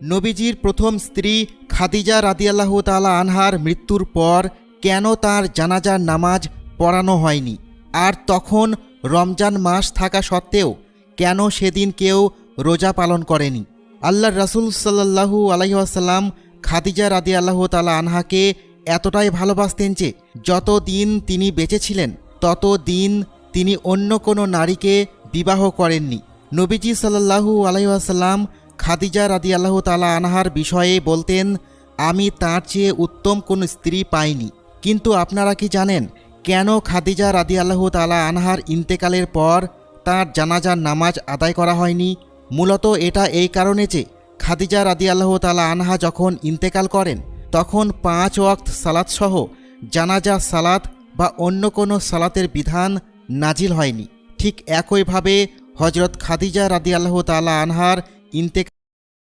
নবীজির প্রথম স্ত্রী খাদিজা রাদিয়াল্লাহু তাআলা আনহার মৃত্যুর পর কেন তার জানাজার নামাজ পড়ানো হয়নি, আর তখন রমজান মাস থাকা সত্ত্বেও কেন সেদিন কেউ রোজা পালন করেনি? আল্লাহর রাসূল সাল্লাল্লাহু আলাইহি ওয়াসাল্লাম খাদিজা রাদিয়াল্লাহু তাআলা আনহাকে এতটাই ভালোবাসতেন যে যত দিন তিনি বেঁচে ছিলেন তত দিন তিনি অন্য কোনো নারীকে বিবাহ করেননি। নবীজি সাল্লাল্লাহু আলাইহি ওয়াসাল্লাম খাদিজা রাদিয়াল্লাহু তাআলা আনহার বিষয়ে বলতেন, আমি তার চেয়ে উত্তম কোনো স্ত্রী পাইনি। কিন্তু আপনারা কি জানেন কেন খাদিজা রাদিয়াল্লাহু তাআলা আনহার ইন্তেকালের পর তার জানাজার নামাজ আদায় করা হয়নি? মূলত এটা এই কারণে যে খাদিজা রাদিয়াল্লাহু তাআলা আনহা যখন ইন্তেকাল করেন তখন 5 ওয়াক্ত সালাত সহ জানাজা সালাত বা অন্য কোনো সালাতের বিধান নাজিল হয়নি। ঠিক একইভাবে হযরত খাদিজা রাদিয়াল্লাহু তাআলা আনহার ইন্তেকাল